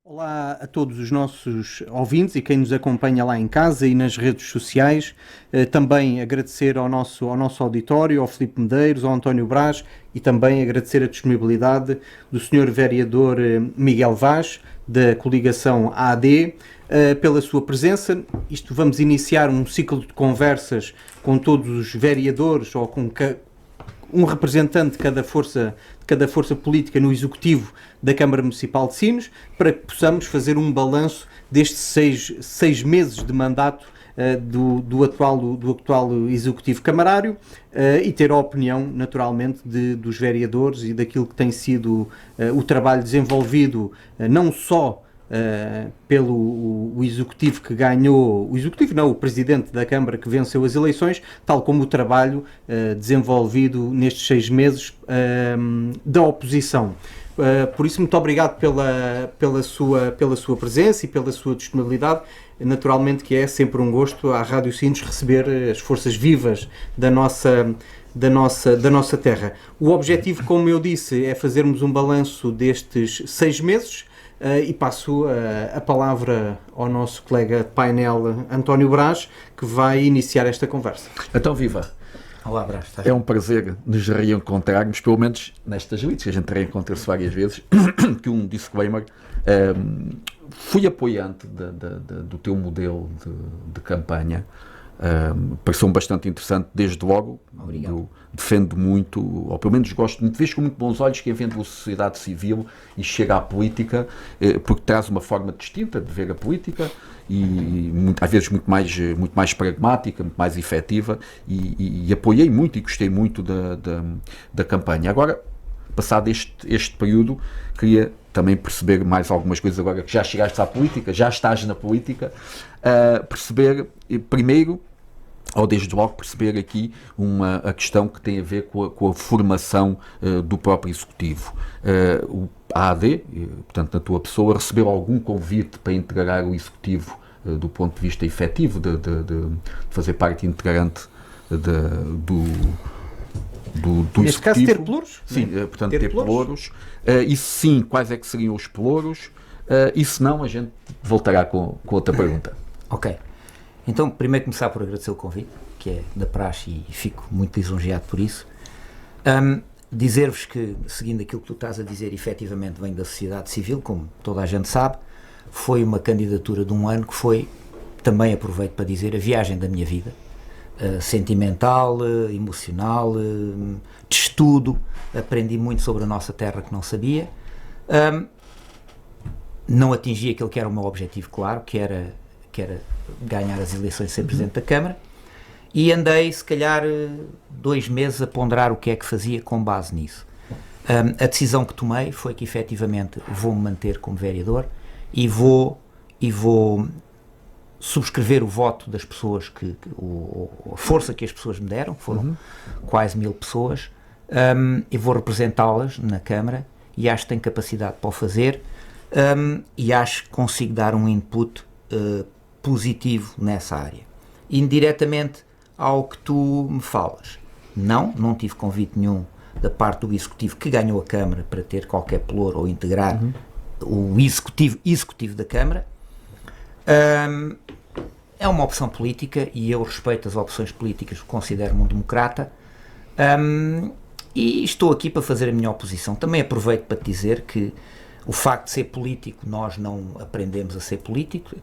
Olá a todos os nossos ouvintes e quem nos acompanha lá em casa e nas redes sociais. Também agradecer ao nosso auditório, ao Filipe Medeiros, ao António Brás e também agradecer a disponibilidade do Sr. Vereador Miguel Vaz, da coligação AD, pela sua presença. Vamos iniciar um ciclo de conversas com todos os vereadores ou com um representante de cada força política no Executivo da Câmara Municipal de Sines, para que possamos fazer um balanço destes seis meses de mandato do atual Executivo Camarário e ter a opinião, naturalmente, dos vereadores e daquilo que tem sido o trabalho desenvolvido, não só pelo o Executivo que ganhou, o Executivo não, o Presidente da Câmara que venceu as eleições, tal como o trabalho desenvolvido nestes 6 meses da oposição. Por isso, muito obrigado pela sua presença e pela sua disponibilidade. Naturalmente que é sempre um gosto à Rádio Sines receber as forças vivas da nossa terra. O objetivo, como eu disse, é fazermos um balanço destes 6 meses. E passo a palavra ao nosso colega de painel, António Brás, que vai iniciar esta conversa. Então, viva! Olá, Brás. É um prazer nos reencontrarmos, pelo menos nestas leads, que a gente reencontra-se várias vezes, que um disclaimer, fui apoiante do teu modelo de campanha, pareceu-me bastante interessante desde logo. Obrigado. Defendo muito, ou pelo menos gosto muito, vejo com muito bons olhos quem vem da sociedade civil e chega à política, porque traz uma forma distinta de ver a política e às vezes muito mais pragmática, muito mais efetiva, e apoiei muito e gostei muito da campanha. Agora, passado este período, queria também perceber mais algumas coisas agora que já chegaste à política, já estás na política, perceber primeiro, ou desde logo perceber aqui a questão que tem a ver com a formação do próprio Executivo. A AD, portanto, na tua pessoa, recebeu algum convite para integrar o Executivo do ponto de vista efetivo, de fazer parte integrante do Neste caso, ter pelouros? Sim, portanto, ter pelouros. E sim, quais é que seriam os pelouros? E se não, a gente voltará com outra pergunta. Ok. Então, primeiro começar por agradecer o convite, que é da praxe e fico muito lisonjeado por isso. Dizer-vos que, seguindo aquilo que tu estás a dizer, efetivamente vem da sociedade civil, como toda a gente sabe. Foi uma candidatura de um ano que foi, também aproveito para dizer, a viagem da minha vida. Sentimental, emocional, de estudo. Aprendi muito sobre a nossa terra que não sabia. Não atingi aquele que era o meu objetivo, claro, que era ganhar as eleições e ser Presidente da Câmara, e andei se calhar 2 meses a ponderar o que é que fazia com base nisso. A decisão que tomei foi que efetivamente vou-me manter como vereador e vou subscrever o voto das pessoas, a força que as pessoas me deram, foram quase 1000 pessoas, e vou representá-las na Câmara e acho que tenho capacidade para o fazer, e acho que consigo dar um input positivo nessa área. Indiretamente ao que tu me falas, não tive convite nenhum da parte do Executivo que ganhou a Câmara para ter qualquer pelouro ou integrar o Executivo da Câmara. É uma opção política e eu respeito as opções políticas, considero-me um democrata, e estou aqui para fazer a minha oposição. Também aproveito para te dizer que o facto de ser político, nós não aprendemos a ser político,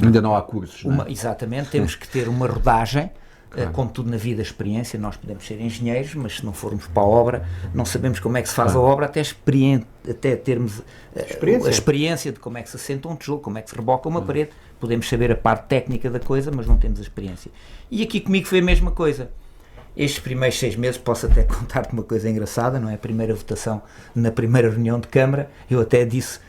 ainda não há cursos, não é? Exatamente, temos que ter uma rodagem, claro. Como tudo na vida, experiência. Nós podemos ser engenheiros, mas se não formos para a obra, não sabemos como é que se faz, claro, a obra, até termos a experiência de como é que se assenta um tijolo, como é que se reboca uma parede. Podemos saber a parte técnica da coisa, mas não temos a experiência. E aqui comigo foi a mesma coisa. Estes primeiros 6 meses, posso até contar-te uma coisa engraçada, não é? A primeira votação na primeira reunião de Câmara, eu até disse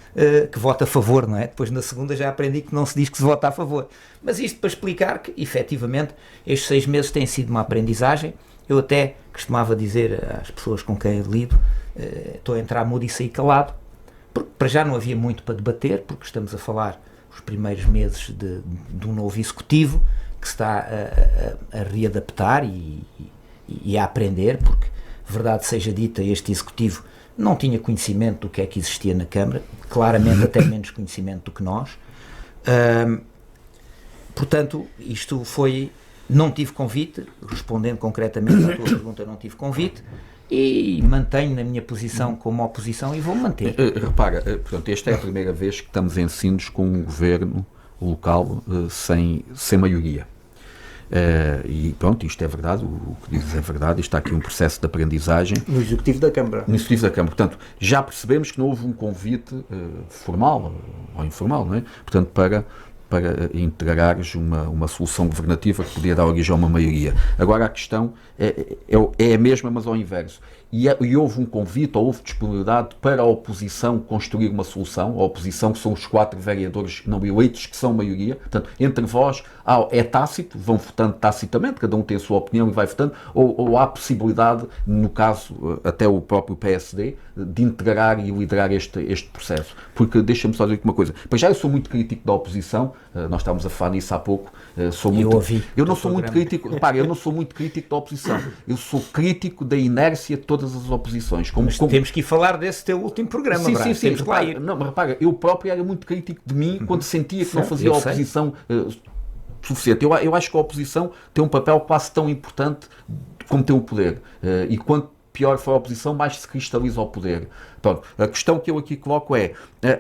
que voto a favor, não é? Depois na segunda já aprendi que não se diz que se vota a favor. Mas isto para explicar que, efetivamente, estes 6 meses têm sido uma aprendizagem. Eu até costumava dizer às pessoas com quem lido, estou a entrar mudo e sair calado, porque para já não havia muito para debater, porque estamos a falar os primeiros meses de um novo Executivo que se está a readaptar e a aprender, porque, verdade seja dita, este Executivo não tinha conhecimento do que é que existia na Câmara, claramente até menos conhecimento do que nós. Portanto, isto foi... Não tive convite, respondendo concretamente à tua pergunta, não tive convite, e mantenho na minha posição como oposição e vou manter. Repara, portanto, esta é a primeira vez que estamos em Sines com um governo local sem maioria. E pronto, isto é verdade, o que dizes é verdade, isto está aqui um processo de aprendizagem. No Executivo da Câmara. No Executivo da Câmara. Portanto, já percebemos que não houve um convite formal ou informal, não é? Portanto, para integrares uma solução governativa que podia dar origem a uma maioria. Agora a questão é a mesma, mas ao inverso. E houve um convite, ou houve disponibilidade para a oposição construir uma solução, a oposição que são os 4 vereadores não eleitos, que são maioria, portanto, entre vós é tácito, vão votando tacitamente, cada um tem a sua opinião e vai votando, ou há possibilidade, no caso, até o próprio PSD, de integrar e liderar este processo. Porque, deixa-me só dizer aqui uma coisa, para já eu sou muito crítico da oposição, nós estávamos a falar nisso há pouco, eu não sou muito crítico, repare, eu não sou muito crítico da oposição, eu sou crítico da inércia de todas as oposições. Mas temos que ir falar desse teu último programa, sim, Brás, sim, temos que lá ir. Não, mas repara, eu próprio era muito crítico de mim quando sentia que não fazia a oposição suficiente. Eu acho que a oposição tem um papel quase tão importante como tem o poder. E quanto pior for a oposição, mais se cristaliza o poder. Pronto, a questão que eu aqui coloco é,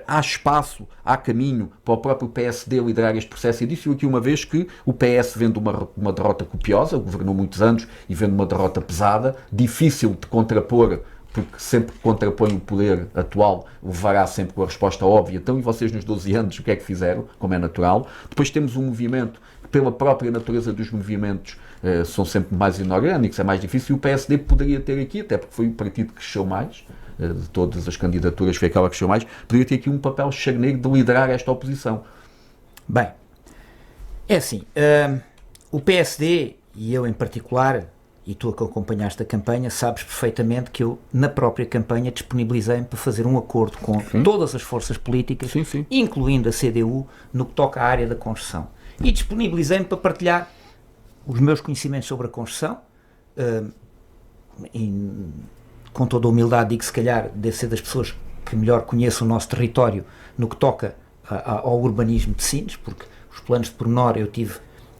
há espaço, há caminho para o próprio PSD liderar este processo. E disse-o aqui uma vez que o PS, vendo uma derrota copiosa, governou muitos anos, e vendo uma derrota pesada, difícil de contrapor, porque sempre que contrapõe o poder atual, levará sempre com a resposta óbvia. Então, e vocês nos 12 anos, o que é que fizeram? Como é natural. Depois temos um movimento que, pela própria natureza dos movimentos, são sempre mais inorgânicos, é mais difícil, e o PSD poderia ter aqui, até porque foi o partido que cresceu mais, de todas as candidaturas foi aquela que cresceu mais, poderia ter aqui um papel charneiro de liderar esta oposição. Bem, é assim, o PSD, e eu em particular, e tu que acompanhaste a campanha, sabes perfeitamente que eu, na própria campanha, disponibilizei-me para fazer um acordo com todas as forças políticas, incluindo a CDU, no que toca à área da construção. E disponibilizei-me para partilhar os meus conhecimentos sobre a construção, com toda a humildade digo que se calhar deve ser das pessoas que melhor conhecem o nosso território no que toca ao urbanismo de Sines, porque os planos de pormenor eu tive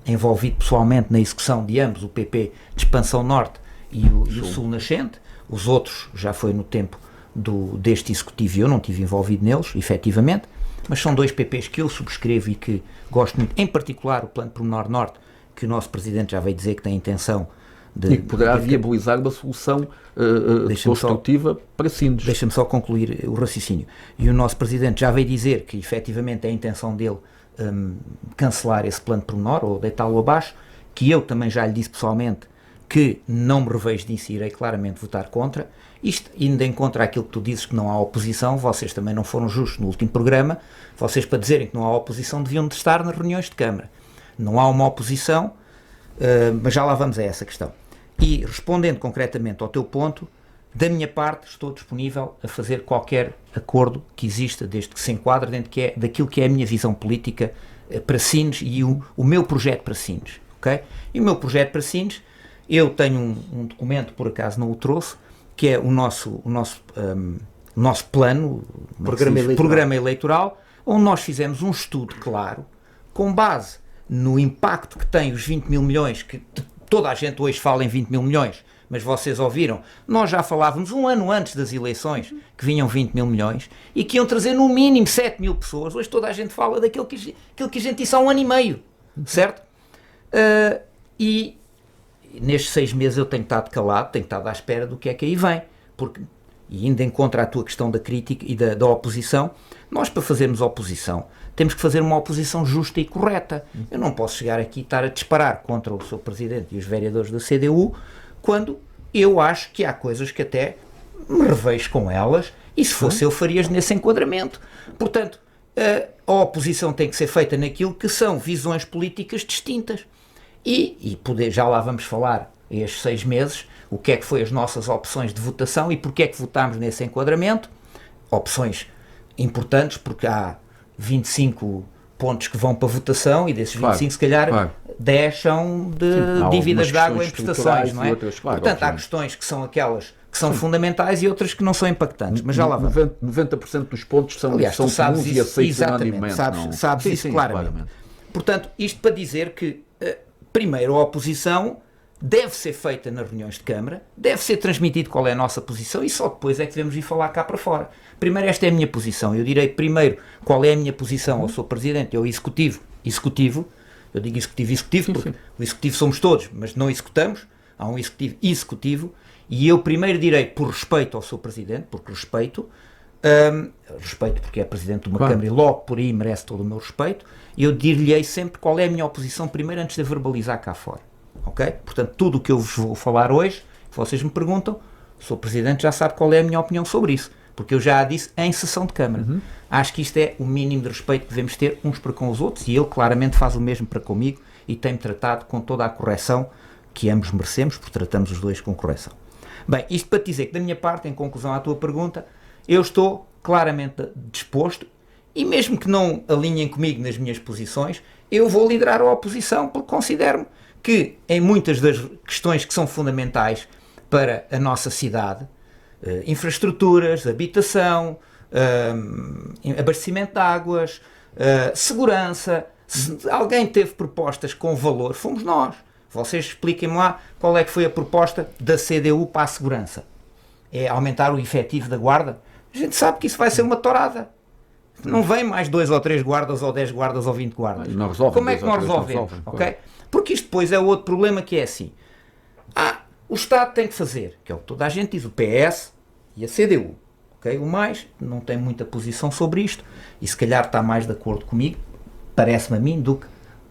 envolvido pessoalmente na execução de ambos, o PP de Expansão Norte e o Sul Nascente. Os outros já foi no tempo deste executivo e eu não estive envolvido neles, efetivamente, mas são 2 PPs que eu subscrevo e que gosto muito, em particular o plano de pormenor Norte, que o nosso Presidente já veio dizer que tem a intenção de... E que poderá viabilizar uma solução construtiva para Sines. Deixa-me só concluir o raciocínio. E o nosso Presidente já veio dizer que, efetivamente, é a intenção dele cancelar esse plano de pormenor, ou deitá-lo abaixo, que eu também já lhe disse pessoalmente que não me revejo disso e irei claramente votar contra. Isto, indo em contra aquilo que tu dizes que não há oposição, vocês também não foram justos no último programa, vocês para dizerem que não há oposição deviam de estar nas reuniões de Câmara. Não há uma oposição, mas já lá vamos a essa questão. E respondendo concretamente ao teu ponto, da minha parte estou disponível a fazer qualquer acordo que exista, desde que se enquadre dentro daquilo que é a minha visão política para Sines e o meu projeto para Sines. Okay? E o meu projeto para Sines, eu tenho um documento, por acaso não o trouxe, que é o nosso plano, programa eleitoral, onde nós fizemos um estudo claro, com base no impacto que tem os 20 mil milhões, que toda a gente hoje fala em 20 mil milhões, mas vocês ouviram, nós já falávamos um ano antes das eleições que vinham 20 mil milhões e que iam trazer no mínimo 7 mil pessoas. Hoje toda a gente fala daquilo que a gente disse há um ano e meio, certo? E nestes 6 meses eu tenho estado calado, tenho estado à espera do que é que aí vem, porque, e indo em contra a tua questão da crítica e da oposição, nós para fazermos oposição temos que fazer uma oposição justa e correta. Eu não posso chegar aqui e estar a disparar contra o seu Presidente e os vereadores da CDU quando eu acho que há coisas que até me revejo com elas e se fosse eu faria nesse enquadramento. Portanto, a oposição tem que ser feita naquilo que são visões políticas distintas. E já lá vamos falar estes 6 meses o que é que foi as nossas opções de votação e porque é que votámos nesse enquadramento. Opções importantes porque há 25 pontos que vão para votação e desses 25 se calhar 10 são de dívidas de água em prestações, não é? Portanto, há questões que são aquelas que são fundamentais e outras que não são impactantes, mas já lá vamos. 90% dos pontos são, Aliás, são tu sabes comuns isso, e aceitos exatamente, unanimemente. sabes Sim, isso sim, claramente. Portanto, isto para dizer que, primeiro, a oposição deve ser feita nas reuniões de Câmara, deve ser transmitido qual é a nossa posição e só depois é que devemos ir falar cá para fora. Primeiro, esta é a minha posição. Eu direi primeiro qual é a minha posição ao Sr. Presidente, ao Executivo. Eu digo Executivo porque o Executivo somos todos, mas não executamos. Há um Executivo e eu primeiro direi, por respeito ao Sr. Presidente, porque respeito porque é Presidente de uma Câmara e logo por aí merece todo o meu respeito, eu dir-lhe-ei sempre qual é a minha oposição primeiro antes de a verbalizar cá fora. Ok? Portanto, tudo o que eu vos vou falar hoje, se vocês me perguntam, o Sr. Presidente já sabe qual é a minha opinião sobre isso, porque eu já a disse em sessão de Câmara. Acho que isto é o mínimo de respeito que devemos ter uns para com os outros e ele claramente faz o mesmo para comigo e tem-me tratado com toda a correção que ambos merecemos, porque tratamos os dois com correção. Bem, isto para te dizer que da minha parte, em conclusão à tua pergunta, eu estou claramente disposto e mesmo que não alinhem comigo nas minhas posições, eu vou liderar a oposição porque considero-me que em muitas das questões que são fundamentais para a nossa cidade, infraestruturas, habitação, abastecimento de águas, segurança, se alguém teve propostas com valor, fomos nós. Vocês expliquem-me lá qual é que foi a proposta da CDU para a segurança. É aumentar o efetivo da guarda? A gente sabe que isso vai ser uma tourada. Não vem mais 2 ou 3 guardas, ou 10 guardas, ou 20 guardas. Como é que nós resolvemos? Okay? Porque isto depois é outro problema que é assim. O Estado tem que fazer, que é o que toda a gente diz, o PS e a CDU. Okay? O MAIS não tem muita posição sobre isto e se calhar está mais de acordo comigo, parece-me a mim, do que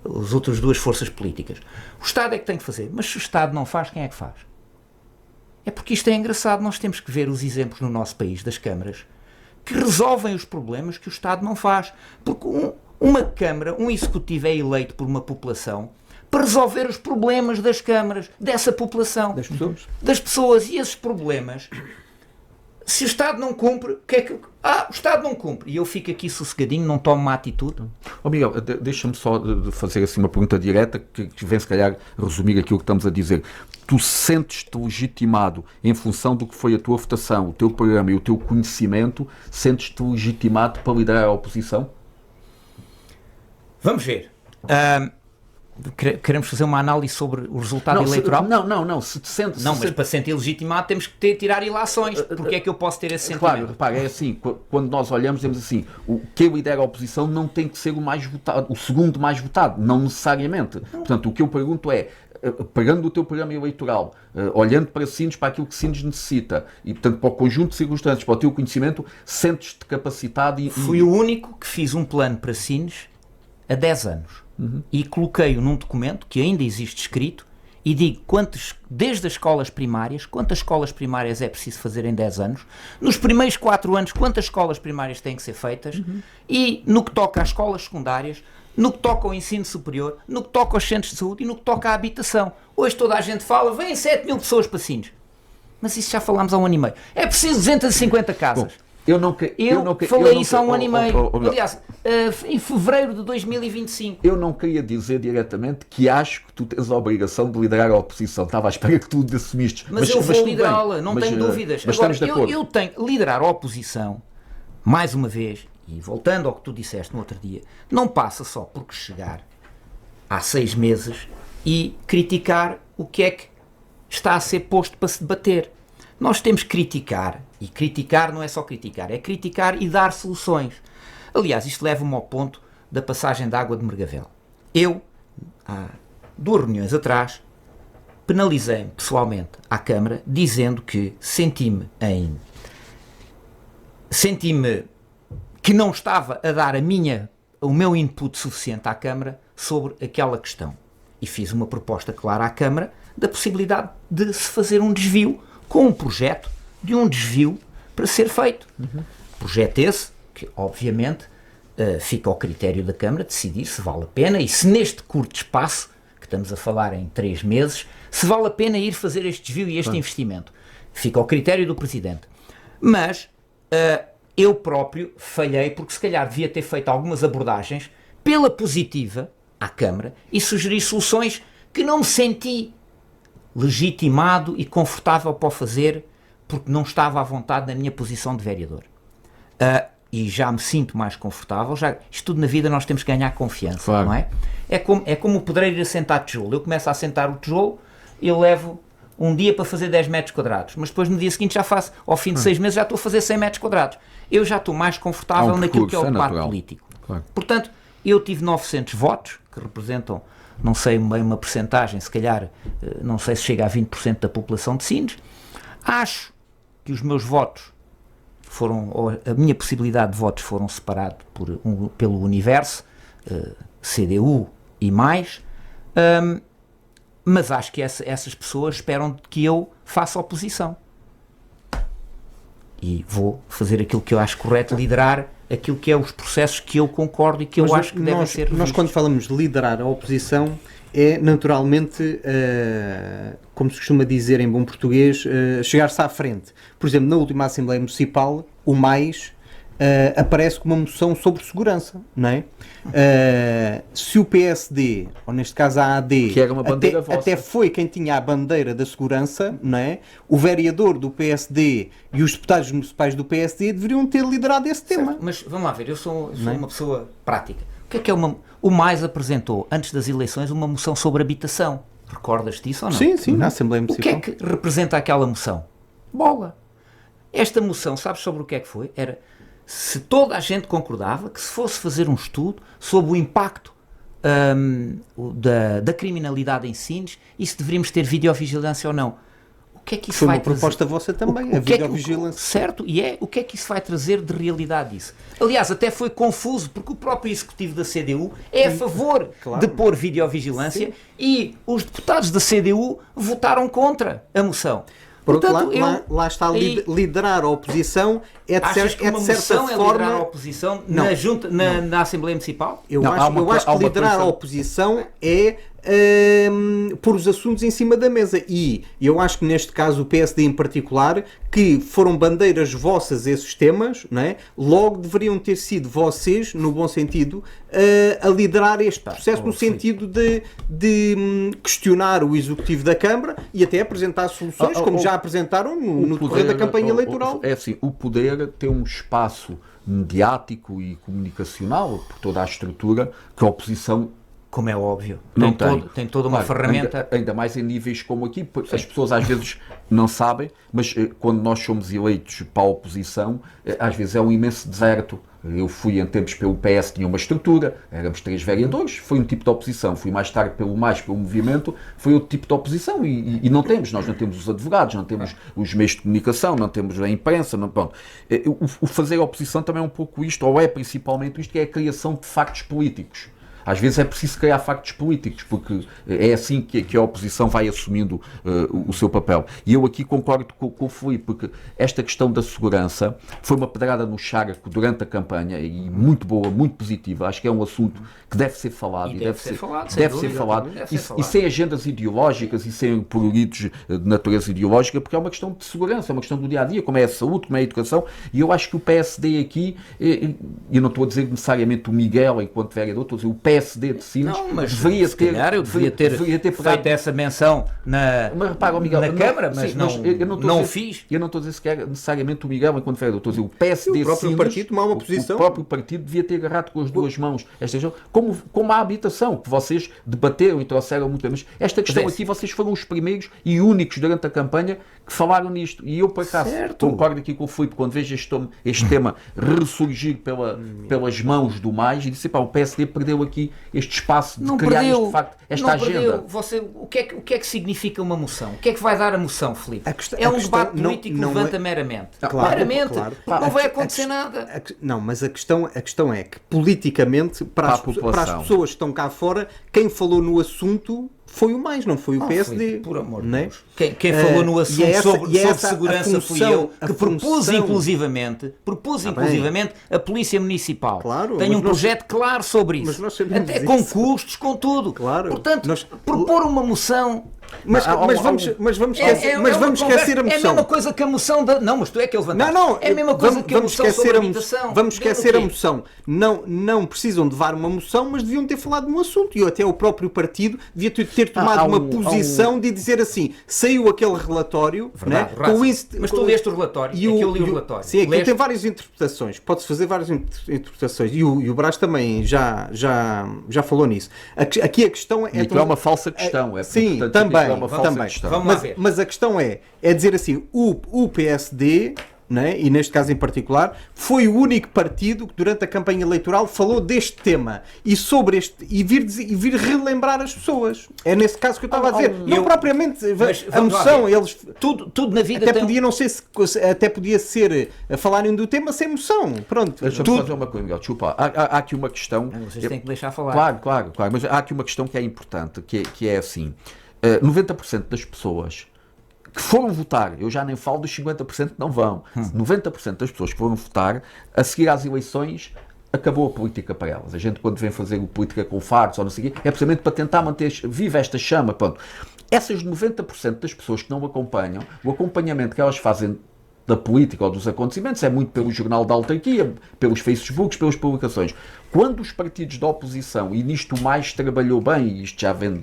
as outras duas forças políticas. O Estado é que tem que fazer, mas se o Estado não faz, quem é que faz? É porque isto é engraçado, nós temos que ver os exemplos no nosso país das câmaras que resolvem os problemas que o Estado não faz. Porque uma Câmara, um Executivo é eleito por uma população para resolver os problemas das câmaras, dessa população. Das pessoas. E esses problemas, se o Estado não cumpre, o que é que... o Estado não cumpre. E eu fico aqui sossegadinho, não tomo uma atitude. Miguel, deixa-me só fazer assim uma pergunta direta que vem se calhar resumir aquilo que estamos a dizer. Tu sentes-te legitimado em função do que foi a tua votação, o teu programa e o teu conhecimento, sentes-te legitimado para liderar a oposição? Vamos ver. Queremos fazer uma análise sobre o resultado eleitoral? Não. Se te sentes... Não, mas para sentir legitimado temos que tirar ilações. Porque é que eu posso ter esse sentimento? Claro, repara, é assim, quando nós olhamos, dizemos assim, quem lidera a oposição não tem que ser o mais votado, o segundo mais votado, não necessariamente. Portanto, o que eu pergunto é, pegando o teu programa eleitoral, olhando para Sines, para aquilo que Sines necessita, e portanto para o conjunto de circunstâncias, para o teu conhecimento, sentes-te capacitado e... Fui o único que fiz um plano para Sines há 10 anos. E coloquei-o num documento que ainda existe escrito e digo desde as escolas primárias, quantas escolas primárias é preciso fazer em 10 anos, nos primeiros 4 anos quantas escolas primárias têm que ser feitas e no que toca às escolas secundárias, no que toca ao ensino superior, no que toca aos centros de saúde e no que toca à habitação. Hoje toda a gente fala, vêm 7 mil pessoas para Sines. Mas isso já falámos há 1 ano e meio. É preciso 250 casas. Bom, eu falei isso há 1 ano e meio. Aliás, em fevereiro de 2025. Eu não queria dizer diretamente que acho que tu tens a obrigação de liderar a oposição. Estava à espera que tu assumiste. Mas eu vou liderá-la, não tenho dúvidas. Mas agora, estamos de acordo. Eu tenho que liderar a oposição, mais uma vez, e voltando ao que tu disseste no outro dia, não passa só por chegar há 6 meses e criticar o que é que está a ser posto para se debater. Nós temos que criticar, e criticar não é só criticar, é criticar e dar soluções. Aliás, isto leva-me ao ponto da passagem de água de Mergavel. Eu, há 2 reuniões atrás, penalizei-me pessoalmente à Câmara, dizendo que senti-me que não estava a dar o meu input suficiente à Câmara sobre aquela questão. E fiz uma proposta clara à Câmara da possibilidade de se fazer um desvio com um projeto de um desvio para ser feito. Projeto esse que, obviamente, fica ao critério da Câmara decidir se vale a pena e se neste curto espaço, que estamos a falar em 3 meses, se vale a pena ir fazer este desvio e este investimento. Fica ao critério do Presidente. Mas eu próprio falhei porque se calhar devia ter feito algumas abordagens pela positiva à Câmara e sugerir soluções que não me senti legitimado e confortável para o fazer porque não estava à vontade na minha posição de vereador. E já me sinto mais confortável. Isto tudo na vida nós temos que ganhar confiança, claro. Não é? É como o pedreiro ir assentar tijolo. Eu começo a assentar o tijolo, eu levo um dia para fazer 10 metros quadrados, mas depois no dia seguinte já faço, ao fim de 6 meses já estou a fazer 100 metros quadrados. Eu já estou mais confortável naquilo que é o debate político. Claro. Portanto, eu tive 900 votos, que representam, não sei bem uma percentagem, se calhar, não sei se chega a 20% da população de Sines. Acho que os meus votos a minha possibilidade de votos foram separados pelo universo, CDU e mais, mas acho que essas pessoas esperam que eu faça oposição. E vou fazer aquilo que eu acho correto, liderar aquilo que é os processos que eu concordo e que eu acho que devem ser revistos. Nós, quando falamos de liderar a oposição, é naturalmente, como se costuma dizer em bom português, chegar-se à frente. Por exemplo, na última Assembleia Municipal, o MAIS aparece com uma moção sobre segurança, não é? Se o PSD, ou neste caso a AD, que era uma bandeira até foi quem tinha a bandeira da segurança, não é? O vereador do PSD e os deputados municipais do PSD deveriam ter liderado esse tema. Certo, mas vamos lá ver, eu sou uma pessoa prática. O que é o MAIS apresentou, antes das eleições, uma moção sobre habitação. Recordas disso ou não? Sim, na Assembleia Municipal. O que é que representa aquela moção? Bola. Esta moção, sabes sobre o que é que foi? Era se toda a gente concordava que se fosse fazer um estudo sobre o impacto da criminalidade em Sines e se deveríamos ter videovigilância ou não. O que é que isso foi vai uma proposta vossa também, a videovigilância. Certo, e o que é que isso vai trazer de realidade disso? Aliás, até foi confuso, porque o próprio executivo da CDU é a favor de pôr videovigilância. Sim. E os deputados da CDU votaram contra a moção. Portanto, lá está liderar a oposição é de certa forma liderar a oposição na Assembleia Municipal? Eu acho que liderar a oposição é pôr os assuntos em cima da mesa, e eu acho que neste caso o PSD em particular, que foram bandeiras vossas esses temas, não é? Logo deveriam ter sido vocês, no bom sentido, a liderar este processo, no sentido de questionar o Executivo da Câmara e até apresentar soluções, como já apresentaram no decorrer da campanha eleitoral. É assim, o poder tem um espaço mediático e comunicacional por toda a estrutura que a oposição, como é óbvio, tem toda uma ferramenta. Ainda mais em níveis como aqui, as pessoas às vezes não sabem, mas quando nós somos eleitos para a oposição, às vezes é um imenso deserto. Eu fui em tempos pelo PS, tinha uma estrutura, éramos 3 vereadores, foi um tipo de oposição. Fui mais tarde pelo movimento, foi outro tipo de oposição. E nós não temos os advogados, não temos os meios de comunicação, não temos a imprensa. Pronto. O fazer oposição também é um pouco isto, ou é principalmente isto, que é a criação de factos políticos. Às vezes é preciso criar factos políticos, porque é assim que a oposição vai assumindo o seu papel. E eu aqui concordo com o Filipe, porque esta questão da segurança foi uma pedrada no charco durante a campanha, e muito boa, muito positiva. Acho que é um assunto que deve ser falado. E deve ser falado. E sem agendas ideológicas e sem pruridos de natureza ideológica, porque é uma questão de segurança, é uma questão do dia-a-dia, como é a saúde, como é a educação. E eu acho que o PSD aqui, e eu não estou a dizer necessariamente o Miguel enquanto vereador, estou a dizer o PSD de Sines, devia ter feito essa menção na Câmara, mas não o fiz. Eu não estou a dizer sequer necessariamente o Miguel enquanto vereador, estou a dizer o PSD de Sines, partido tomar uma posição. O próprio partido devia ter agarrado com as duas mãos esta questão, como a habitação, que vocês debateram e trouxeram muito bem. Mas esta questão aqui, vocês foram os primeiros e únicos durante a campanha que falaram nisto. E eu, por acaso, concordo aqui com o Filipe, quando vejo este tema ressurgir pelas mãos do MAIS, e disse, o PSD perdeu aqui este espaço de criar esta agenda. O que é que significa uma moção? O que é que vai dar a moção, Filipe? É um debate político que levanta meramente. Meramente. Não vai acontecer nada. Mas a questão é que, politicamente, para as pessoas que estão cá fora, quem falou no assunto foi o MAIS, não foi o PSD. Filipe, por amor de Deus. Quem falou no assunto sobre segurança fui eu, que propus inclusivamente a Polícia Municipal. Tem um projeto claro sobre isso. Até com custos, com tudo. Portanto, propor uma moção Mas vamos esquecer a moção. É a mesma coisa que a moção da... Não, mas tu é que levantaste. Não, é a mesma coisa que a moção sobre a habitação. Vamos esquecer a moção. Não precisam de levar uma moção, mas deviam ter falado de um assunto. E até o próprio partido devia ter tomado uma posição de dizer assim, saiu aquele relatório... Verdade, né, mas tu leste o relatório. Eu li o relatório. Sim, aquilo tem várias interpretações. Pode-se fazer várias interpretações. E o Brás também já falou nisso. Aqui a questão é... E é uma falsa questão. Sim, também. Mas a questão é dizer assim, o PSD, né, e neste caso em particular, foi o único partido que durante a campanha eleitoral falou deste tema e sobre este, e vir relembrar as pessoas. É nesse caso que eu estava a dizer. Não propriamente a moção, eles... Tudo na vida até podia não ser, até podia ser a falarem do tema sem moção. Pronto. Deixa-me fazer uma coisa, Miguel. Desculpa. Há aqui uma questão... Vocês têm que deixar falar. Claro. Mas há aqui uma questão que é importante, que é assim... 90% das pessoas que foram votar, eu já nem falo dos 50% que não vão, 90% das pessoas que foram votar, a seguir às eleições, acabou a política para elas. A gente, quando vem fazer política com fardos ou não sei o quê, é precisamente para tentar manter viva esta chama. Pronto. Essas 90% das pessoas que não acompanham, o acompanhamento que elas fazem da política ou dos acontecimentos é muito pelo jornal da autarquia, pelos Facebooks, pelas publicações. Quando os partidos da oposição, e nisto mais trabalhou bem, e isto já vem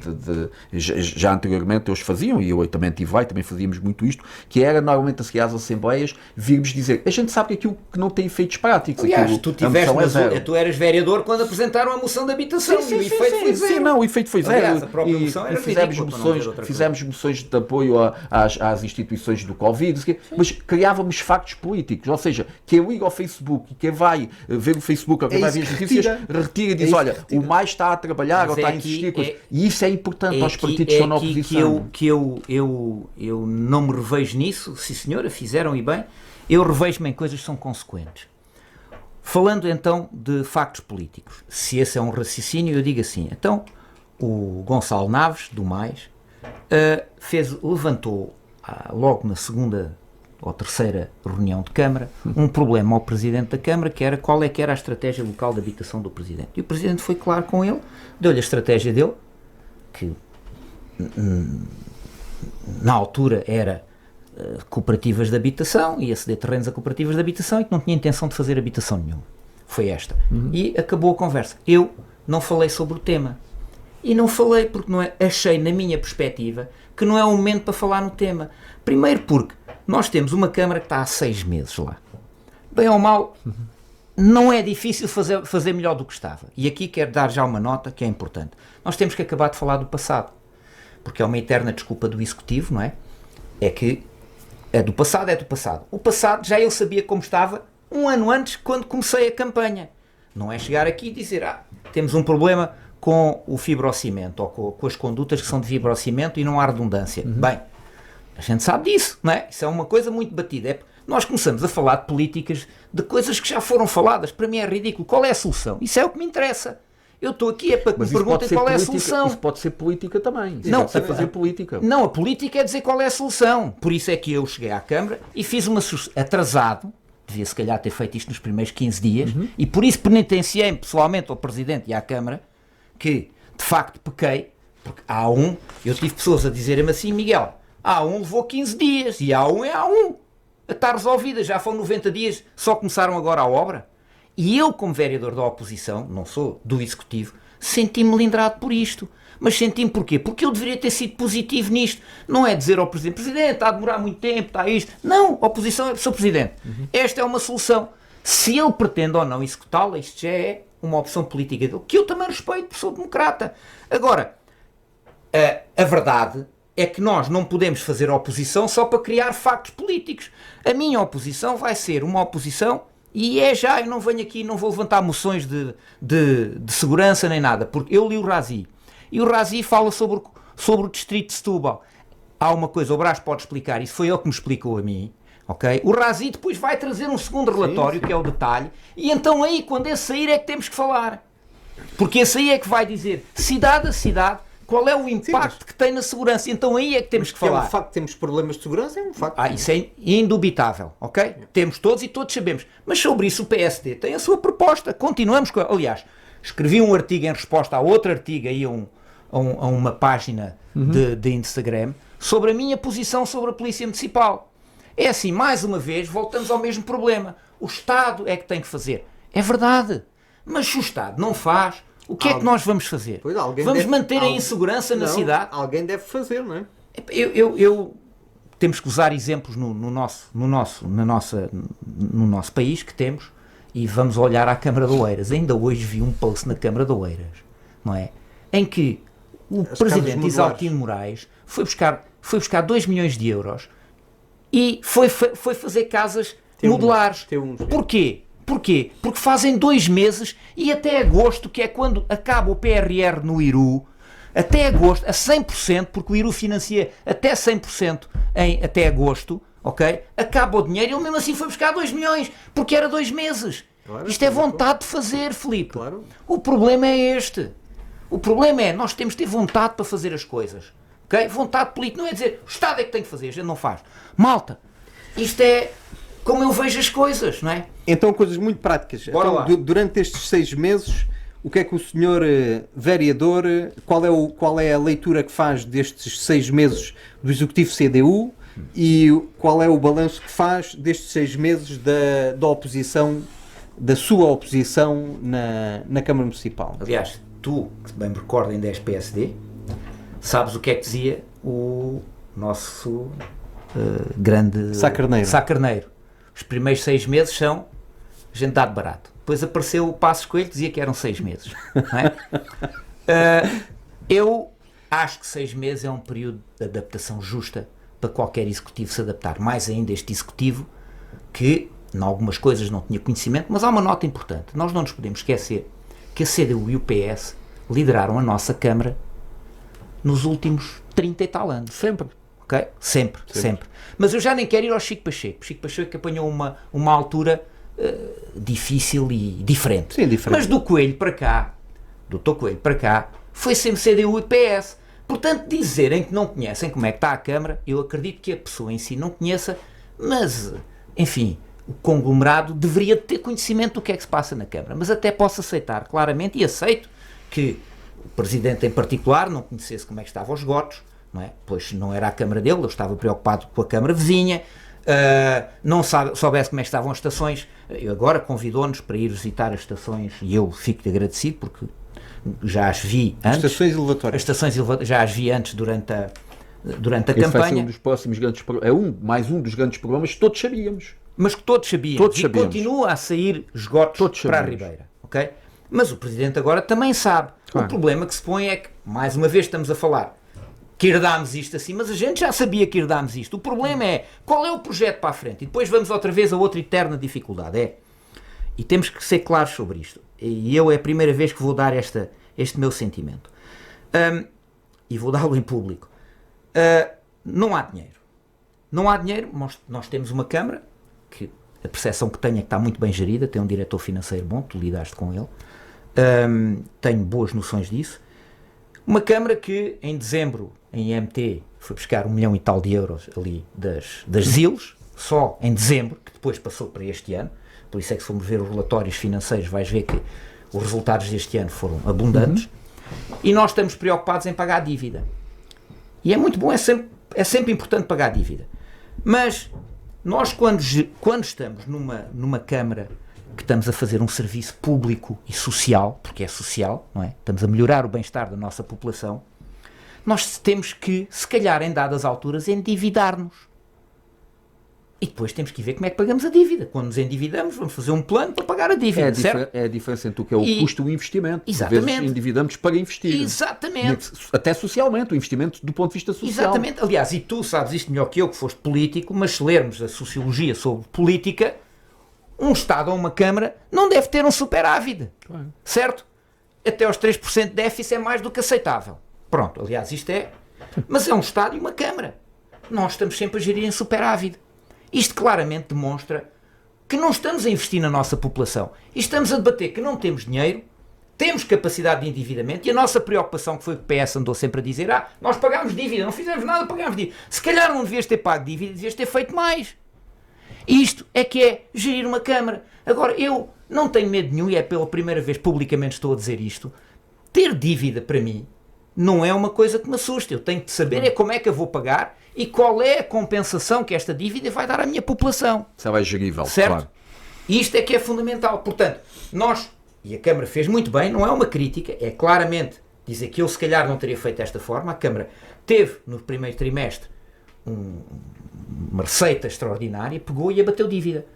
já anteriormente eles faziam, e eu também estive lá e também fazíamos muito isto, que era normalmente a seguir às assembleias, virmos dizer, a gente sabe que aquilo que não tem efeitos práticos. Aliás, tu eras vereador quando apresentaram a moção de habitação, e o efeito foi zero. Sim, não, o efeito foi zero. Aliás, a própria moção era fizemos moções de apoio às instituições do Covid, mas criávamos factos políticos, ou seja, quem liga ao Facebook e quem vai ver o Facebook ou quem vai ver as notícias, retira e diz, olha, o mais está a trabalhar ou está a insistir. E isso é importante aos partidos que estão na oposição. Eu não me revejo nisso, sim senhora, fizeram e bem, eu revejo-me em coisas que são consequentes. Falando então de factos políticos, se esse é um raciocínio, eu digo assim, então o Gonçalo Naves, do Mais, levantou logo na segunda ou terceira reunião de Câmara, um problema ao Presidente da Câmara, que era qual é que era a estratégia local de habitação do Presidente. E o Presidente foi claro com ele, deu-lhe a estratégia dele, que na altura era cooperativas de habitação, ia ceder terrenos a cooperativas de habitação e que não tinha intenção de fazer habitação nenhuma. Foi esta. E acabou a conversa. Eu não falei sobre o tema. E não falei porque achei, na minha perspectiva, que não é o momento para falar no tema. Primeiro porque nós temos uma Câmara que está há 6 meses lá. Bem ou mal, não é difícil fazer melhor do que estava. E aqui quero dar já uma nota que é importante. Nós temos que acabar de falar do passado. Porque é uma eterna desculpa do Executivo, não é? É que é do passado, é do passado. O passado já eu sabia como estava um ano antes, quando comecei a campanha. Não é chegar aqui e dizer, temos um problema com o fibrocimento, ou com as condutas que são de fibrocimento e não há redundância. Bem, a gente sabe disso, não é? Isso é uma coisa muito batida. Nós começamos a falar de políticas, de coisas que já foram faladas. Para mim é ridículo. Qual é a solução? Isso é o que me interessa. Eu estou aqui para que me perguntem qual é a solução. Isso pode ser política também. Não, pode ser fazer política. Não, a política é dizer qual é a solução. Por isso é que eu cheguei à Câmara e fiz uma atrasado, devia se calhar ter feito isto nos primeiros 15 dias, e por isso penitenciei-me pessoalmente ao Presidente e à Câmara, que de facto pequei, porque há eu tive pessoas a dizerem-me assim, Miguel, levou 15 dias, e A1 está resolvida, já foram 90 dias, só começaram agora a obra. E eu, como vereador da oposição, não sou do Executivo, senti-me lindrado por isto. Mas senti-me porquê? Porque eu deveria ter sido positivo nisto. Não é dizer ao Presidente, está a demorar muito tempo, está isto. Não, a oposição é, Sr. Presidente, esta é uma solução. Se ele pretende ou não executá-la, isto já é uma opção política dele, que eu também respeito, porque sou democrata. Agora, a verdade é que nós não podemos fazer oposição só para criar factos políticos. A minha oposição vai ser uma oposição, e eu não venho aqui, não vou levantar moções de segurança nem nada, porque eu li o Razi, e o Razi fala sobre o distrito de Setúbal. Há uma coisa, o Brás pode explicar, isso foi ele que me explicou a mim, ok? O Razi depois vai trazer um segundo relatório, que é o detalhe, e então aí, quando esse sair, é que temos que falar. Porque esse aí é que vai dizer, cidade a cidade, qual é o impacto que tem na segurança. Então aí é que temos que falar. É um facto que temos problemas de segurança, é um facto. Isso é indubitável, ok? Temos todos e todos sabemos. Mas sobre isso o PSD tem a sua proposta. Continuamos com... Aliás, escrevi um artigo em resposta a outro artigo, aí a uma página de Instagram sobre a minha posição sobre a Polícia Municipal. É assim, mais uma vez, voltamos ao mesmo problema. O Estado é que tem que fazer. É verdade. Mas se o Estado não faz, o que é que nós vamos fazer? Pois, vamos manter a insegurança na cidade? Alguém deve fazer, não é? Temos que usar exemplos no nosso país que temos, e vamos olhar à Câmara de Oeiras. Ainda hoje vi um post na Câmara de Oeiras, não é? Em que o presidente Isaltino Moraes foi buscar 2 milhões de euros e foi fazer casas modulares. Porquê? Porque fazem 2 meses e até agosto, que é quando acaba o PRR no Iru, até agosto, a 100%, porque o Iru financia até 100% até agosto, ok? Acaba o dinheiro e ele mesmo assim foi buscar 2 milhões, porque era 2 meses. Claro, isto é vontade de fazer, Filipe. Claro. O problema é este. O problema é, nós temos de ter vontade para fazer as coisas. Okay? Vontade política, não é dizer, o Estado é que tem que fazer, a gente não faz. Malta, isto é como eu vejo as coisas, não é? Então, coisas muito práticas. Então, durante estes 6 meses, o que é que o senhor vereador, qual é a leitura que faz destes 6 meses do Executivo CDU e qual é o balanço que faz destes 6 meses da oposição, da sua oposição na Câmara Municipal? Aliás, tu, que bem me recordo, ainda és PSD, sabes o que é que dizia o nosso grande Sá Carneiro. Os primeiros 6 meses são jantar barato. Depois apareceu o Passos Coelho que dizia que eram 6 meses. Não é? Eu acho que 6 meses é um período de adaptação justa para qualquer executivo se adaptar. Mais ainda este executivo que, em algumas coisas, não tinha conhecimento, mas há uma nota importante. Nós não nos podemos esquecer que a CDU e o PS lideraram a nossa Câmara nos últimos 30 e tal anos. Sempre. Okay? Sempre. Mas eu já nem quero ir ao Chico Pacheco. Chico Pacheco que apanhou uma altura difícil e diferente. Sim, diferente. Mas do Dr. Coelho para cá, foi sempre CDU e PS. Portanto, dizerem que não conhecem como é que está a Câmara, eu acredito que a pessoa em si não conheça, mas, enfim, o conglomerado deveria ter conhecimento do que é que se passa na Câmara. Mas até posso aceitar claramente, e aceito, que o Presidente em particular não conhecesse como é que estavam os esgotos, não é? Pois não era a Câmara dele, eu estava preocupado com a Câmara vizinha, não soubesse como é que estavam as estações. Eu agora convidou-nos para ir visitar as estações e eu fico agradecido porque já as vi antes. Estações elevatórias. Já as vi antes durante a Esse campanha. vai ser um dos próximos grandes mais um dos grandes problemas que todos sabíamos. Mas que todos sabíamos. E continua a sair esgotos para a Ribeira. Okay? Mas o Presidente agora também sabe. Claro. O problema que se põe é que, mais uma vez estamos a falar que herdámos isto assim, mas a gente já sabia que herdámos isto. O problema é, qual é o projeto para a frente? E depois vamos outra vez a outra eterna dificuldade. E temos que ser claros sobre isto. E eu é a primeira vez que vou dar este meu sentimento. E vou dá-lo em público. Não há dinheiro. Não há dinheiro. Nós temos uma Câmara, que a percepção que tenho é que está muito bem gerida, tem um diretor financeiro bom, tu lidaste com ele. Tenho boas noções disso. Uma Câmara que, em dezembro, em MT, foi buscar 1 milhão e tal de euros ali das ZILs, só em dezembro, que depois passou para este ano. Por isso é que, se formos ver os relatórios financeiros, vais ver que os resultados deste ano foram abundantes. E nós estamos preocupados em pagar a dívida. E é muito bom, é sempre importante pagar a dívida. Mas nós, quando estamos numa Câmara que estamos a fazer um serviço público e social, porque é social, não é? Estamos a melhorar o bem-estar da nossa população, nós temos que, se calhar, em dadas alturas, endividar-nos. E depois temos que ver como é que pagamos a dívida. Quando nos endividamos, vamos fazer um plano para pagar a dívida, certo? É a diferença entre o que é o custo do investimento. Exatamente. Às vezes endividamos para investir. Exatamente. Até socialmente, o investimento do ponto de vista social. Exatamente. Aliás, e tu sabes isto melhor que eu, que foste político, mas se lermos a sociologia sobre política, um Estado ou uma Câmara não deve ter um superávit. Claro. Certo? Até aos 3% de déficit é mais do que aceitável. Pronto, aliás, isto é... Mas é um Estado e uma Câmara. Nós estamos sempre a gerir em superávit. Isto claramente demonstra que não estamos a investir na nossa população. E estamos a debater que não temos dinheiro, temos capacidade de endividamento, e a nossa preocupação, que foi o que o PS andou sempre a dizer, nós pagámos dívida, não fizemos nada, pagámos dívida. Se calhar não devias ter pago dívida, devias ter feito mais. Isto é que é gerir uma Câmara. Agora, eu não tenho medo nenhum, e é pela primeira vez publicamente estou a dizer isto, ter dívida para mim não é uma coisa que me assusta. Eu tenho que saber como é que eu vou pagar e qual é a compensação que esta dívida vai dar à minha população. Isso é mais gerível, certo? claro. Isto é que é fundamental. Portanto, nós, e a Câmara fez muito bem, não é uma crítica, é claramente dizer que eu se calhar não teria feito desta forma. A Câmara teve no primeiro trimestre uma receita extraordinária, pegou e abateu dívida.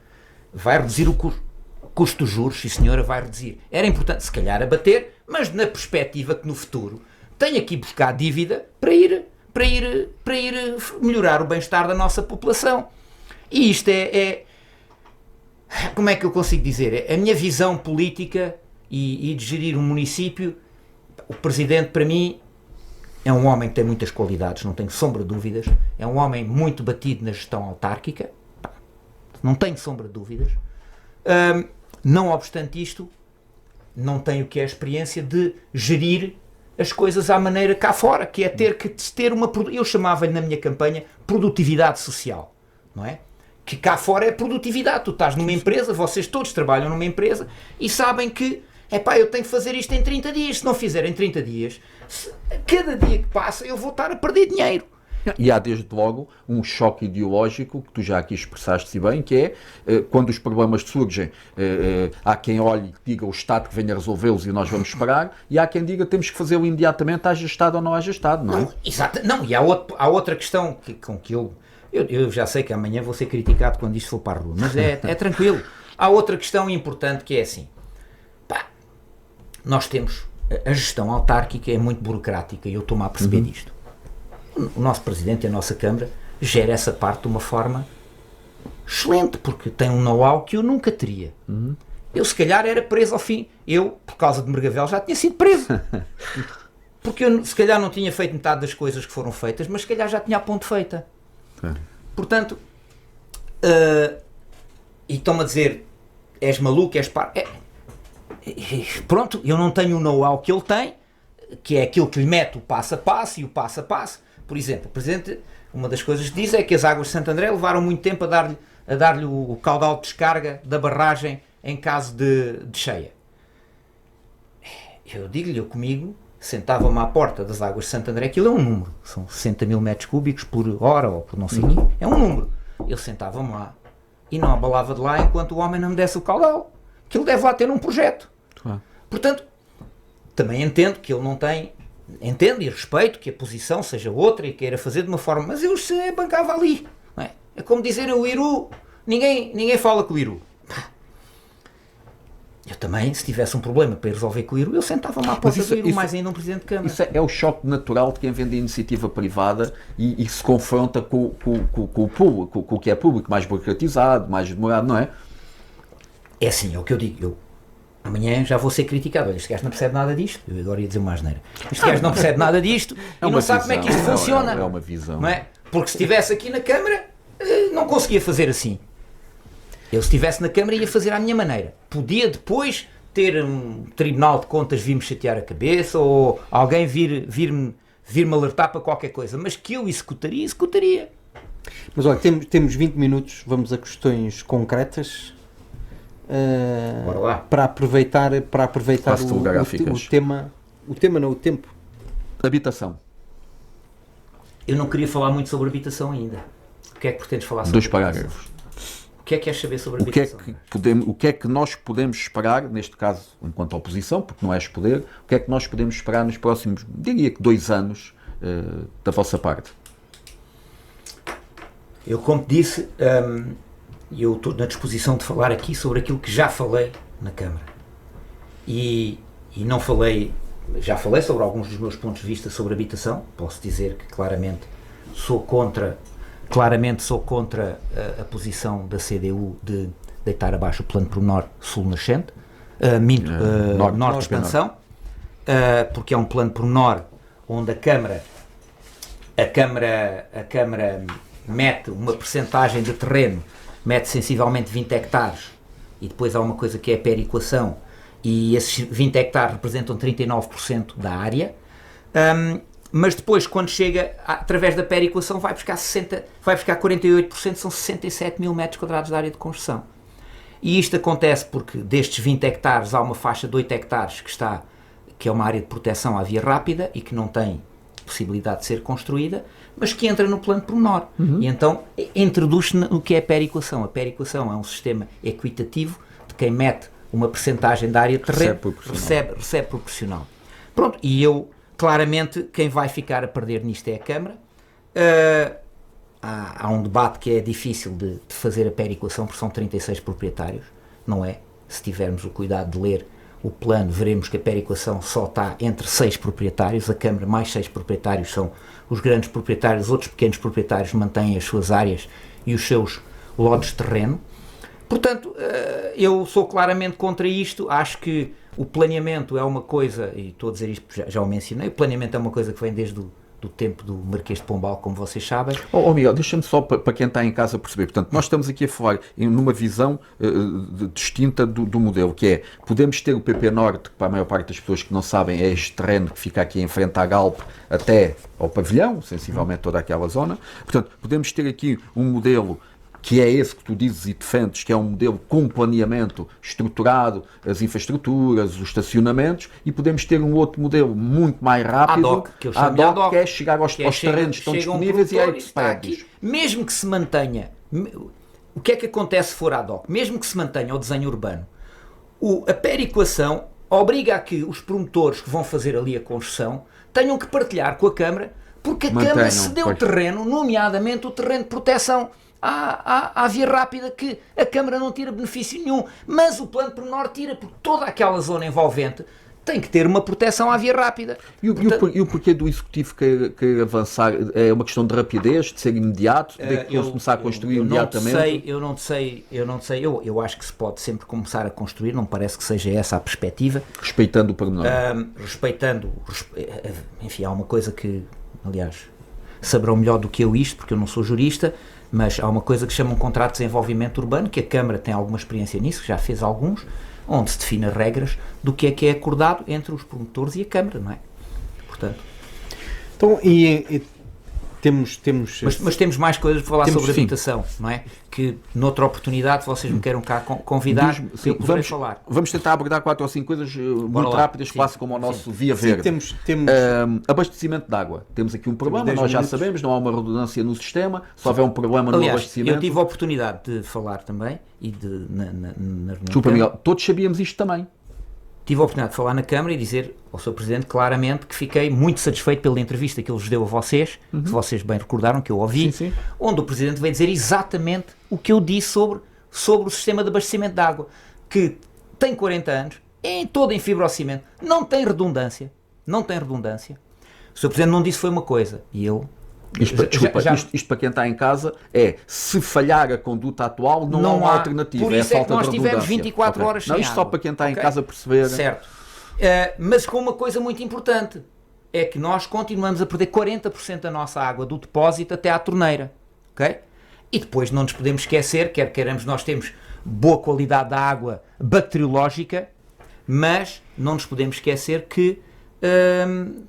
Vai reduzir o custo dos juros, sim senhora, vai reduzir. Era importante se calhar abater, mas na perspectiva que no futuro tenha que ir buscar dívida para ir melhorar o bem-estar da nossa população. E isto como é que eu consigo dizer? A minha visão política e de gerir um município. O Presidente, para mim, é um homem que tem muitas qualidades, não tenho sombra de dúvidas. É um homem muito batido na gestão autárquica, não tenho sombra de dúvidas. Não obstante isto, não tenho o que é a experiência de gerir as coisas à maneira cá fora, que é ter uma... Eu chamava-lhe na minha campanha produtividade social, não é? Que cá fora é produtividade. Tu estás numa empresa, vocês todos trabalham numa empresa e sabem que eu tenho que fazer isto em 30 dias. Se não fizer em 30 dias, cada dia que passa eu vou estar a perder dinheiro. E há desde logo um choque ideológico que tu já aqui expressaste-se bem, que é quando os problemas surgem, há quem olhe e diga o Estado que venha resolvê-los e nós vamos esperar, e há quem diga temos que fazê-lo imediatamente, haja Estado ou não haja Estado, não é? Não, exato. Não, e há outra questão com que eu já sei que amanhã vou ser criticado quando isto for para a rua, mas é tranquilo. Há outra questão importante que é assim, nós temos, a gestão autárquica é muito burocrática e eu estou-me a perceber disto. O nosso Presidente e a nossa Câmara gera essa parte de uma forma excelente, porque tem um know-how que eu nunca teria. Eu se calhar era preso ao fim. Eu, por causa de Mergavel, já tinha sido preso. Porque eu se calhar não tinha feito metade das coisas que foram feitas, mas se calhar já tinha a ponto feita. Portanto, e estão-me a dizer, és maluco, és par... Pronto, eu não tenho o know-how que ele tem, que é aquilo que lhe mete o passo a passo e o passo a passo. Por exemplo, o Presidente, uma das coisas que diz é que as águas de Santo André levaram muito tempo a dar-lhe o caudal de descarga da barragem em caso de cheia. Eu digo-lhe, eu comigo, sentava-me à porta das águas de Santo André, aquilo é um número, são 60 mil metros cúbicos por hora ou por não sei o quê, é um número. Eu sentava-me lá e não abalava de lá enquanto o homem não me desse o caudal. Que ele deve lá ter um projeto. Portanto, também entendo que ele não tem, entendo e respeito que a posição seja outra e queira fazer de uma forma, mas eu se bancava ali. Não é? É como dizerem o Iru, ninguém fala com o Iru. Eu também, se tivesse um problema para ir resolver com o Iru, eu sentava-me à porta do Iru, mais ainda um Presidente de Câmara. Isso é o choque natural de quem vende a iniciativa privada e se confronta com o público, com o que é público, mais burocratizado, mais demorado, não é? É assim, é o que eu digo. Eu amanhã já vou ser criticado. Olha, este gajo não percebe nada disto. Eu agora ia dizer uma asneira. Este gajo não percebe nada disto e não sabe como é que isto funciona. É uma visão. Não é? Porque se estivesse aqui na Câmara, não conseguia fazer assim. Eu, se estivesse na Câmara, ia fazer à minha maneira. Podia depois ter um Tribunal de Contas vir-me chatear a cabeça ou alguém vir-me alertar para qualquer coisa. Mas que eu executaria. Mas olha, temos 20 minutos, vamos a questões concretas. Bora lá. Para aproveitar o tempo. Habitação. Eu não queria falar muito sobre habitação ainda. O que é que pretendes falar sobre 2 parágrafos. O que é que queres saber sobre habitação? O que é que nós podemos esperar, neste caso, enquanto oposição, porque não és poder, o que é que nós podemos esperar nos próximos, diria que 2 anos, da vossa parte? Eu, como te disse, eu estou na disposição de falar aqui sobre aquilo que já falei na Câmara. E não falei, já falei sobre alguns dos meus pontos de vista sobre habitação. Posso dizer que claramente sou contra a posição da CDU de deitar abaixo o plano pormenor sul nascente, norte expansão, porque é um plano pormenor onde a Câmara mete uma percentagem de terreno, mete sensivelmente 20 hectares e depois há uma coisa que é a perequação e esses 20 hectares representam 39% da área, mas depois quando chega através da perequação vai buscar 48%, são 67 mil metros quadrados de área de construção. E isto acontece porque destes 20 hectares há uma faixa de 8 hectares que é uma área de proteção à via rápida e que não tem possibilidade de ser construída, mas que entra no plano pormenor. E então introduz-se o que é a perequação. A perequação é um sistema equitativo de quem mete uma percentagem da área de terreno, recebe proporcional. Pronto, e eu, claramente, quem vai ficar a perder nisto é a Câmara. Há um debate que é difícil de fazer a perequação, porque são 36 proprietários, não é? Se tivermos o cuidado de ler o plano, veremos que a perequação só está entre 6 proprietários, a Câmara mais 6 proprietários são os grandes proprietários, os outros pequenos proprietários mantêm as suas áreas e os seus lotes de terreno. Portanto, eu sou claramente contra isto, acho que o planeamento é uma coisa, e estou a dizer isto porque já o mencionei, o planeamento é uma coisa que vem desde do tempo do Marquês de Pombal, como vocês sabem. Miguel, deixa-me só para quem está em casa perceber. Portanto, nós estamos aqui a falar numa visão distinta do modelo, que é, podemos ter o PP Norte, que para a maior parte das pessoas que não sabem é este terreno que fica aqui em frente à Galp até ao pavilhão, sensivelmente toda aquela zona. Portanto, podemos ter aqui um modelo que é esse que tu dizes e defendes, que é um modelo com planeamento estruturado, as infraestruturas, os estacionamentos, e podemos ter um outro modelo muito mais rápido, que eu chamo de ad hoc, que é chegar aos terrenos que estão disponíveis e aí tu pedes. Mesmo que se mantenha, o que é que acontece se for ad hoc? Mesmo que se mantenha o desenho urbano, a perequação obriga a que os promotores que vão fazer ali a construção tenham que partilhar com a Câmara, porque a Câmara cedeu o terreno, nomeadamente o terreno de proteção à via rápida, que a Câmara não tira benefício nenhum, mas o plano pormenor tira, porque toda aquela zona envolvente tem que ter uma proteção à via rápida. E o porquê do Executivo querer avançar? É uma questão de rapidez, de ser imediato, de começar a construir imediatamente? Eu não sei. Eu acho que se pode sempre começar a construir, não parece que seja essa a perspectiva. Respeitando o pormenor. Enfim, há uma coisa que, aliás, saberão melhor do que eu isto, porque eu não sou jurista, mas há uma coisa que se chama um contrato de desenvolvimento urbano, que a Câmara tem alguma experiência nisso, já fez alguns, onde se define as regras do que é acordado entre os promotores e a Câmara, não é? Portanto... Então, temos... Mas temos mais coisas para falar sobre habitação, não é? Que noutra oportunidade vocês me queiram cá convidar, eu poderei falar. Vamos tentar abordar 4 ou 5 coisas muito rápidas, quase como o nosso Via Verde. Temos abastecimento de água. Temos aqui um problema, nós já sabemos, não há uma redundância no sistema, se houver um problema no abastecimento... Eu tive a oportunidade de falar também, e na Desculpa, Miguel, todos sabíamos isto também. Tive a oportunidade de falar na Câmara e dizer ao Sr. Presidente claramente que fiquei muito satisfeito pela entrevista que ele vos deu a vocês, que vocês bem recordaram, que eu ouvi, onde o Presidente veio dizer exatamente o que eu disse sobre o sistema de abastecimento de água, que tem 40 anos, é todo em fibrocimento, não tem redundância. O Sr. Presidente não disse foi uma coisa, e eu... Isto para quem está em casa é, se falhar a conduta atual, não há alternativa. Por isso é é que nós tivemos 24 horas sem água. Isto só para quem está em casa perceber. Certo. Mas com uma coisa muito importante, é que nós continuamos a perder 40% da nossa água do depósito até à torneira. Okay? E depois não nos podemos esquecer, quer queiramos, nós temos boa qualidade da água bacteriológica, mas não nos podemos esquecer que,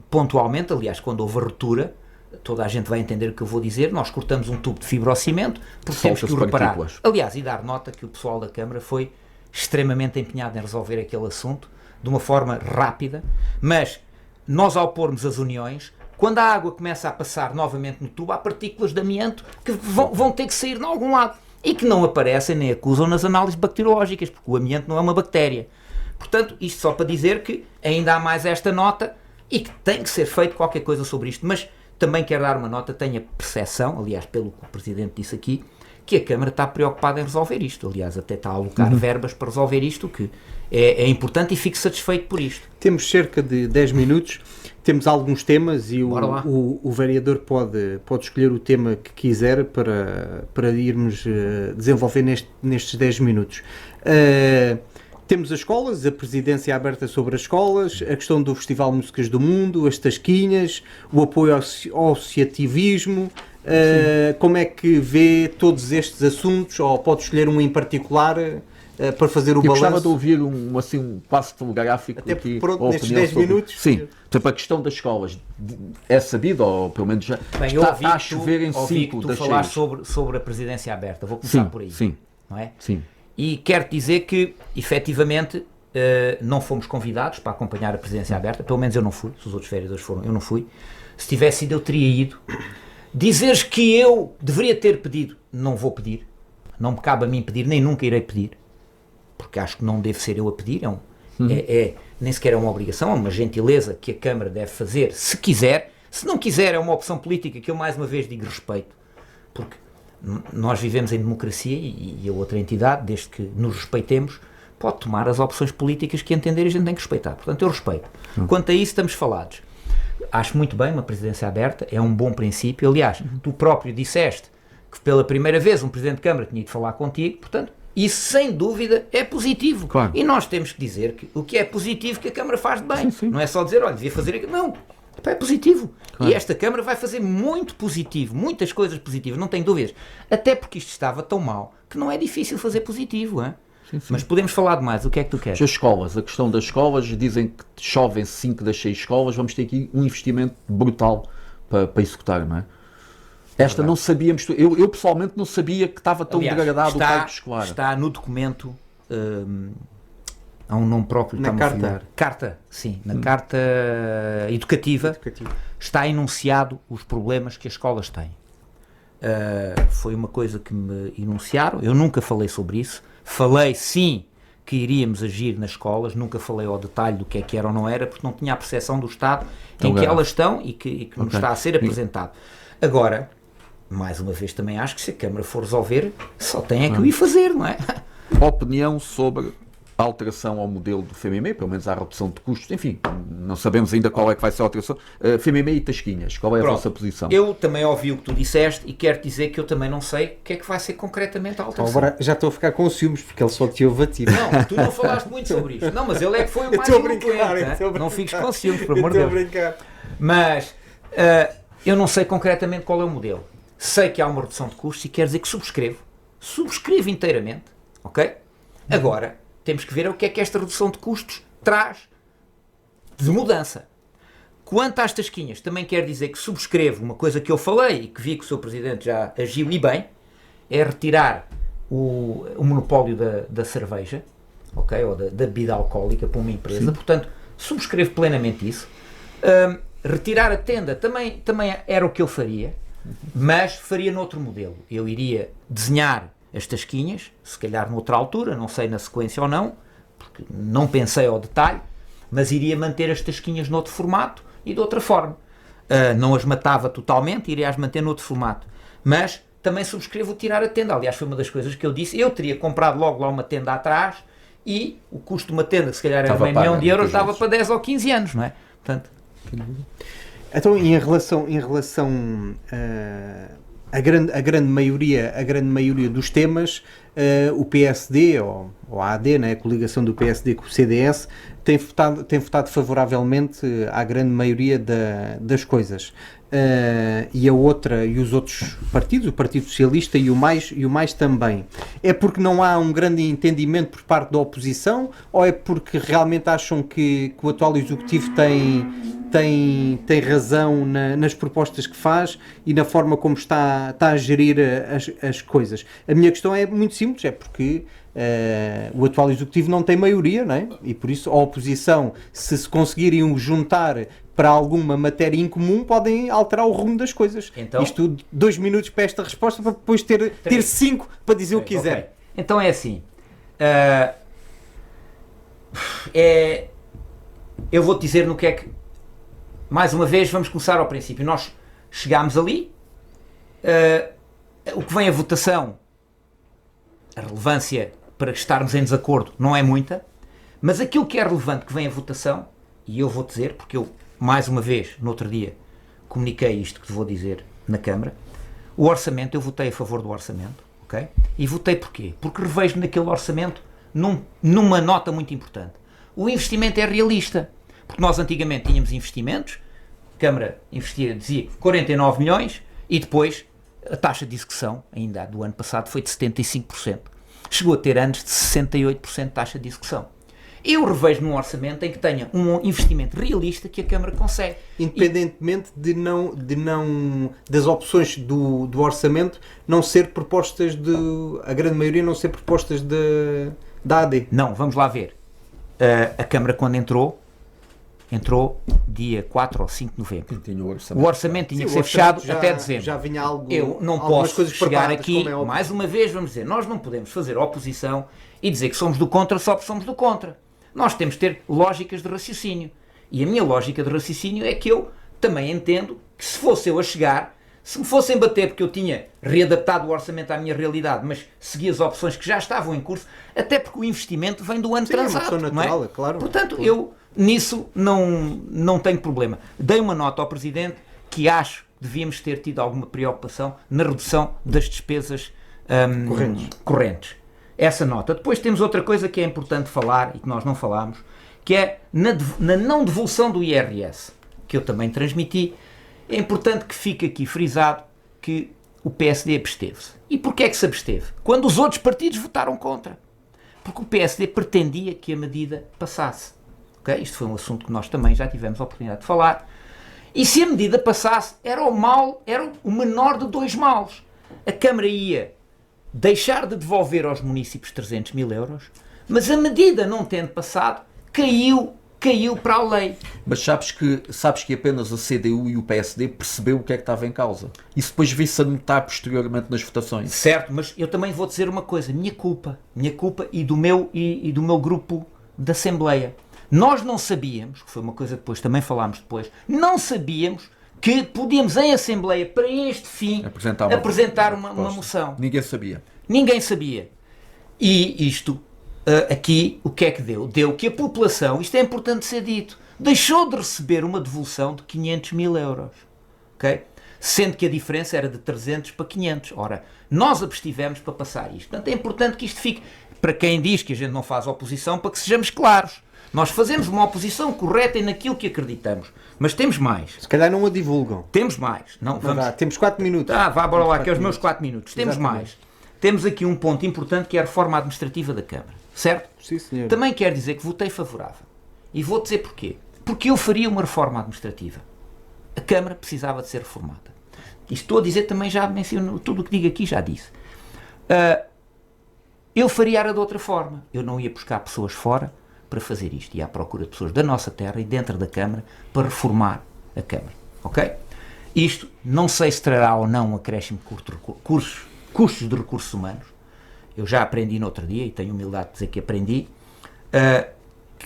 pontualmente, aliás, quando houve a ruptura, toda a gente vai entender o que eu vou dizer, nós cortamos um tubo de fibrocimento porque temos que o reparar. Aliás, e dar nota que o pessoal da Câmara foi extremamente empenhado em resolver aquele assunto de uma forma rápida, mas nós, ao pormos as uniões, quando a água começa a passar novamente no tubo, há partículas de amianto que vão ter que sair de algum lado e que não aparecem nem acusam nas análises bacteriológicas, porque o amianto não é uma bactéria. Portanto, isto só para dizer que ainda há mais esta nota e que tem que ser feito qualquer coisa sobre isto, mas também quero dar uma nota, tenho a percepção, aliás, pelo que o Presidente disse aqui, que a Câmara está preocupada em resolver isto. Aliás, até está a alocar verbas para resolver isto, que é importante, e fico satisfeito por isto. Temos cerca de 10 minutos, temos alguns temas e o vereador pode escolher o tema que quiser para irmos desenvolver nestes 10 minutos. Temos as escolas, a presidência aberta sobre as escolas, a questão do Festival Músicas do Mundo, as tasquinhas, o apoio ao associativismo. Como é que vê todos estes assuntos, ou pode escolher um em particular para fazer o balanço? Eu gostava de ouvir um passo telegráfico até aqui. Pronto, nestes 10 minutos. Sim, portanto, a questão das escolas é sabido, ou pelo menos já está a chover em 5 das 6. falar sobre a presidência aberta, vou começar por aí. Sim, não é? Sim. E quero dizer que, efetivamente, não fomos convidados para acompanhar a presidência aberta, pelo menos eu não fui, se os outros vereadores foram, eu não fui. Se tivesse ido, eu teria ido. Dizeres que eu deveria ter pedido, não vou pedir, não me cabe a mim pedir, nem nunca irei pedir, porque acho que não devo ser eu a pedir, nem sequer é uma obrigação, é uma gentileza que a Câmara deve fazer, se quiser. Se não quiser, é uma opção política que eu mais uma vez digo respeito, porque nós vivemos em democracia e a outra entidade, desde que nos respeitemos, pode tomar as opções políticas que entender e a gente tem que respeitar. Portanto, eu respeito. Quanto a isso, estamos falados. Acho muito bem uma presidência aberta, é um bom princípio. Aliás, tu próprio disseste que pela primeira vez um Presidente de Câmara tinha ido falar contigo, portanto, isso sem dúvida é positivo. Claro. E nós temos que dizer que o que é positivo que a Câmara faz de bem. Não é só dizer, olha, devia fazer aquilo. Não, é positivo. Claro. E esta Câmara vai fazer muito positivo, muitas coisas positivas, não tenho dúvidas. Até porque isto estava tão mal que não é difícil fazer positivo, hein? Sim. Mas podemos falar de mais, o que é que tu queres? As escolas, a questão das escolas, dizem que chovem 5 das 6 escolas, vamos ter aqui um investimento brutal para executar, não é? Esta não sabíamos, eu pessoalmente não sabia que estava tão degradado o parque escolar. Está no documento, há um nome próprio. Na carta. Carta, sim, na carta educativa está enunciado os problemas que as escolas têm. Foi uma coisa que me enunciaram, eu nunca falei sobre isso. Falei, sim, que iríamos agir nas escolas, nunca falei ao detalhe do que era ou não era, porque não tinha a percepção do estado em que elas estão e que nos está a ser apresentado. Agora, mais uma vez também acho que se a Câmara for resolver, só tem que o ir fazer, não é? Opinião sobre a alteração ao modelo do FMM, pelo menos a redução de custos, enfim, não sabemos ainda qual é que vai ser a alteração. FMM e Tasquinhas, qual é a vossa posição? Eu também ouvi o que tu disseste e quero dizer que eu também não sei o que é que vai ser concretamente a alteração. Agora já estou a ficar com ciúmes porque ele só te ouve a ti. Não, tu não falaste muito sobre isto. Não, mas ele é que foi o mais eloquente. Não fiques com ciúmes, por amor de Deus. Mas eu não sei concretamente qual é o modelo. Sei que há uma redução de custos e quer dizer que subscrevo inteiramente, ok? Agora, temos que ver o que é que esta redução de custos traz de mudança. Quanto às tasquinhas, também quer dizer que subscrevo uma coisa que eu falei e que vi que o Sr. Presidente já agiu e bem, é retirar o monopólio da cerveja, ok? Ou da bebida alcoólica para uma empresa. Sim. Portanto, subscrevo plenamente isso. Retirar a tenda também era o que eu faria, mas faria noutro modelo. Eu iria desenhar as tasquinhas, se calhar noutra altura, não sei na sequência ou não, porque não pensei ao detalhe, mas iria manter as tasquinhas noutro formato e de outra forma. Não as matava totalmente, iria as manter noutro formato. Mas também subscrevo tirar a tenda. Aliás, foi uma das coisas que eu disse. Eu teria comprado logo lá uma tenda atrás e o custo de uma tenda, que se calhar era meio milhão de euros, dava para 10 ou 15 anos, não é? Portanto... Então, em relação a grande maioria dos temas, o PSD ou a AD, né, a coligação do PSD com o CDS, tem votado favoravelmente à grande maioria das coisas. E os outros partidos, o Partido Socialista e o mais também. É porque não há um grande entendimento por parte da oposição ou é porque realmente acham que o atual Executivo tem razão nas propostas que faz e na forma como está a gerir as coisas? A minha questão é muito simples, é porque o atual Executivo não tem maioria, não é? E por isso a oposição, se conseguirem juntar para alguma matéria em comum, podem alterar o rumo das coisas. Então, isto 2 minutos para esta resposta, para depois ter 5 para dizer o que quiser. Okay. Então é assim, eu vou-te dizer no que é que, mais uma vez, vamos começar ao princípio. Nós chegámos ali, o que vem a votação, a relevância para estarmos em desacordo não é muita, mas aquilo que é relevante que vem a votação, e eu vou dizer, porque eu, mais uma vez, no outro dia, comuniquei isto que te vou dizer na Câmara, o orçamento, eu votei a favor do orçamento, ok? E votei porquê? Porque revejo naquele orçamento numa nota muito importante. O investimento é realista, porque nós antigamente tínhamos investimentos, a Câmara investia, dizia 49 milhões, e depois a taxa de execução, ainda do ano passado, foi de 75%. Chegou a ter anos de 68% de taxa de execução. Eu revejo num orçamento em que tenha um investimento realista que a Câmara consegue. Independentemente das opções do orçamento não ser propostas a grande maioria não ser propostas da AD. Não, vamos lá ver. A Câmara, quando entrou dia 4 ou 5 de novembro. O orçamento tinha que ser fechado até dezembro. Já vinha algo. Eu não posso chegar aqui, mais uma vez, vamos dizer, nós não podemos fazer oposição e dizer que somos do contra só porque somos do contra. Nós temos de ter lógicas de raciocínio. E a minha lógica de raciocínio é que eu também entendo que se fosse eu a chegar, se me fossem bater porque eu tinha readaptado o orçamento à minha realidade, mas segui as opções que já estavam em curso, até porque o investimento vem do ano transato, é natural, não é? Claro. Portanto, eu nisso não tenho problema. Dei uma nota ao Presidente que acho que devíamos ter tido alguma preocupação na redução das despesas correntes. Essa nota. Depois temos outra coisa que é importante falar e que nós não falámos, que é na não devolução do IRS, que eu também transmiti. É importante que fique aqui frisado que o PSD absteve-se. E porquê é que se absteve? Quando os outros partidos votaram contra. Porque o PSD pretendia que a medida passasse. Okay? Isto foi um assunto que nós também já tivemos a oportunidade de falar. E se a medida passasse, era o menor de dois males. A Câmara ia deixar de devolver aos municípios 300 mil euros, mas a medida não tendo passado, caiu para a lei. Mas sabes que apenas a CDU e o PSD percebeu o que é que estava em causa. Isso depois vi-se a notar posteriormente nas votações. Certo, mas eu também vou dizer uma coisa. Minha culpa e do meu grupo da Assembleia. Nós não sabíamos, que foi uma coisa que depois também falámos depois, não sabíamos que podíamos em Assembleia, para este fim, apresentar uma moção. Ninguém sabia. Ninguém sabia. E isto... aqui, o que é que deu? Deu que a população, isto é importante ser dito, deixou de receber uma devolução de 500 mil euros. Okay? Sendo que a diferença era de 300 para 500. Ora, nós abstivemos para passar isto. Portanto, é importante que isto fique, para quem diz que a gente não faz oposição, para que sejamos claros. Nós fazemos uma oposição correta naquilo que acreditamos. Mas temos mais. Se calhar não a divulgam. Temos mais. Não, vamos... Temos 4 minutos. Bora lá, que é os meus 4 minutos. Temos mais. Temos aqui um ponto importante que é a reforma administrativa da Câmara. Certo? Sim, senhor. Também quero dizer que votei favorável. E vou dizer porquê. Porque eu faria uma reforma administrativa. A Câmara precisava de ser reformada. E estou a dizer também, já menciono tudo o que digo aqui, já disse. Eu faria de outra forma. Eu não ia buscar pessoas fora para fazer isto. Ia à procura de pessoas da nossa terra e dentro da Câmara para reformar a Câmara. Ok? Isto não sei se trará ou não um acréscimo de custos de recursos humanos. Eu já aprendi no outro dia, e tenho humildade de dizer que aprendi,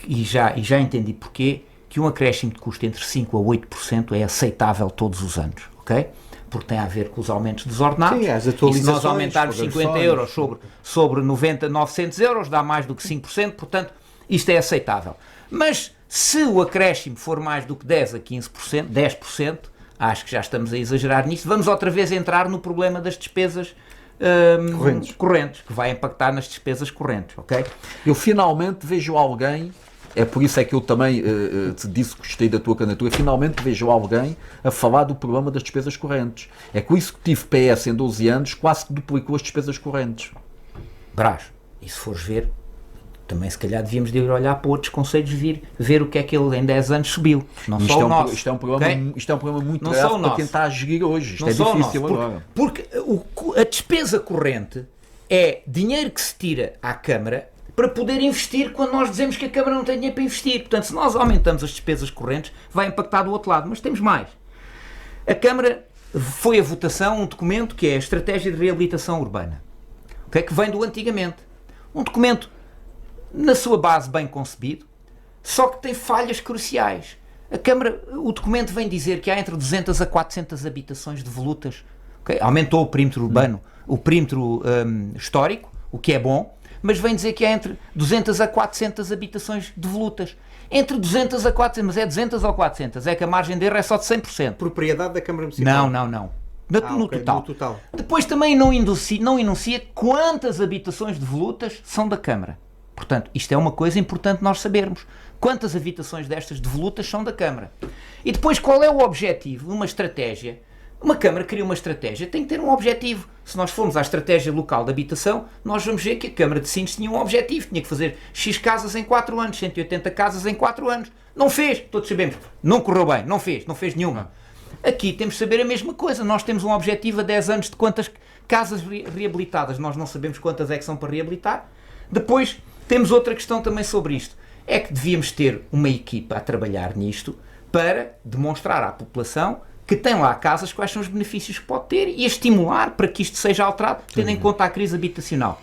e já entendi porquê, que um acréscimo de custo entre 5% a 8% é aceitável todos os anos, ok? Porque tem a ver com os aumentos dos ordenados. Sim, as atualizações, e se nós aumentarmos 50 euros sobre 900 euros, dá mais do que 5%, portanto, isto é aceitável. Mas se o acréscimo for mais do que 10% a 15%, 10%, acho que já estamos a exagerar nisso, vamos outra vez entrar no problema das despesas correntes, que vai impactar nas despesas correntes, ok? Eu finalmente vejo alguém, é por isso é que eu também te disse que gostei da tua candidatura, finalmente vejo alguém a falar do problema das despesas correntes. É que o Executivo PS em 12 anos quase que duplicou as despesas correntes. Brás, e se fores ver, também se calhar devíamos de ir olhar para outros conselhos, ver o que é que ele em 10 anos subiu. Não só o nosso. Isto é um problema muito grave para quem está a gerir hoje. Isto é difícil agora. Porque a despesa corrente é dinheiro que se tira à Câmara para poder investir quando nós dizemos que a Câmara não tem dinheiro para investir. Portanto, se nós aumentamos as despesas correntes, vai impactar do outro lado. Mas temos mais. A Câmara foi a votação um documento que é a Estratégia de Reabilitação Urbana, okay? Que vem do antigamente. Um documento na sua base bem concebido, só que tem falhas cruciais. A Câmara, o documento vem dizer que há entre 200 a 400 habitações devolutas. Okay? Aumentou o perímetro urbano, o perímetro histórico, o que é bom, mas vem dizer que há entre 200 a 400 habitações devolutas. Entre 200 a 400, mas é 200 ou 400? É que a margem de erro é só de 100%. Propriedade da Câmara Municipal? Não. No total. Depois também não enuncia quantas habitações devolutas são da Câmara. Portanto, isto é uma coisa importante nós sabermos. Quantas habitações destas devolutas são da Câmara? E depois, qual é o objetivo? Uma estratégia. Uma Câmara cria uma estratégia, tem que ter um objetivo. Se nós formos à estratégia local de habitação, nós vamos ver que a Câmara de Sines tinha um objetivo. Tinha que fazer X casas em 4 anos, 180 casas em 4 anos. Não fez, todos sabemos. Não correu bem, não fez nenhuma. Aqui temos de saber a mesma coisa. Nós temos um objetivo a 10 anos de quantas casas reabilitadas. Nós não sabemos quantas é que são para reabilitar. Depois, temos outra questão também sobre isto. é que devíamos ter uma equipa a trabalhar nisto para demonstrar à população que tem lá casas quais são os benefícios que pode ter e a estimular para que isto seja alterado, tendo em conta a crise habitacional.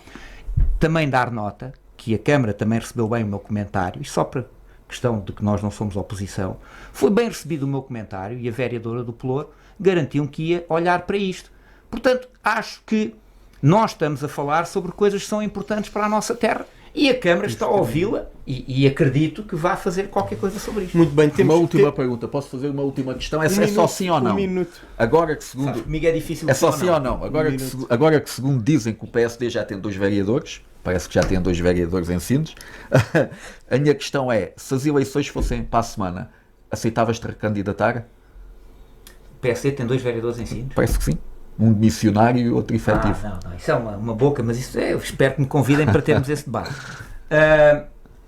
Também dar nota que a Câmara também recebeu bem o meu comentário, e só para questão de que nós não somos oposição, foi bem recebido o meu comentário e a vereadora do Pelouro garantiu que ia olhar para isto. Portanto, acho que nós estamos a falar sobre coisas que são importantes para a nossa terra e a Câmara está a ouvi-la e acredito que vai fazer qualquer coisa sobre isto. Muito bem, Uma última pergunta, posso fazer uma última questão? É só sim ou não? Agora que segundo... Comigo é difícil. É só sim ou não? Agora que segundo dizem que o PSD já tem 2 vereadores, parece que já tem 2 vereadores em Sines, a minha questão é, se as eleições fossem para a semana, aceitavas-te recandidatar? O PSD tem 2 vereadores em Sines? Parece que sim. Um missionário e outro efetivo. Não, isso é uma boca, mas isso eu espero que me convidem para termos esse debate.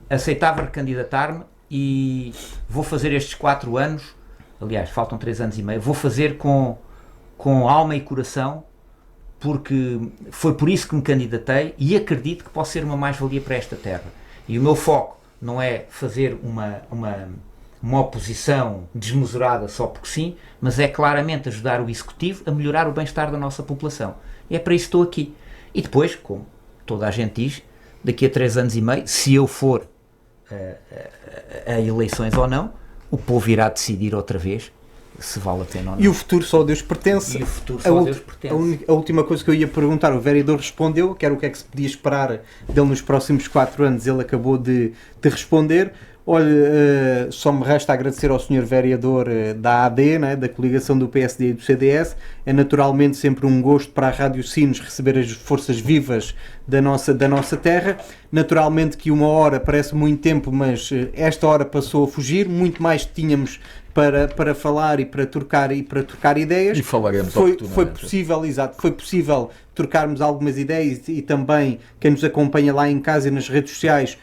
Aceitava recandidatar-me e vou fazer estes 4 anos, aliás, faltam 3 anos e meio, vou fazer com alma e coração, porque foi por isso que me candidatei e acredito que posso ser uma mais-valia para esta terra. E o meu foco não é fazer uma oposição desmesurada só porque sim, mas é claramente ajudar o Executivo a melhorar o bem-estar da nossa população. E é para isso que estou aqui. E depois, como toda a gente diz, daqui a 3 anos e meio, se eu for a eleições ou não, o povo irá decidir outra vez se vale a pena ou não. E o futuro só a Deus pertence. E o futuro só a Deus pertence. A última coisa que eu ia perguntar, o vereador respondeu, que era o que é que se podia esperar dele nos próximos 4 anos, ele acabou de responder. Olha, só me resta agradecer ao Sr. Vereador da AD, né, da coligação do PSD e do CDS. É naturalmente sempre um gosto para a Rádio Sines receber as forças vivas da nossa terra. Naturalmente que 1 hora parece muito tempo, mas esta hora passou a fugir. Muito mais tínhamos para falar e para trocar ideias. E falaremos foi possível, exato, foi possível trocarmos algumas ideias e também quem nos acompanha lá em casa e nas redes sociais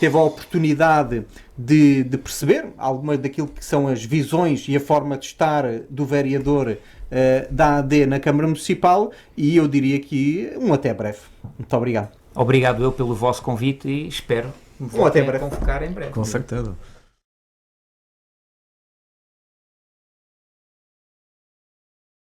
teve a oportunidade de perceber alguma daquilo que são as visões e a forma de estar do vereador da AD na Câmara Municipal, e eu diria que até breve. Muito obrigado. Obrigado eu pelo vosso convite e espero me até breve. convocar em breve. Com certeza.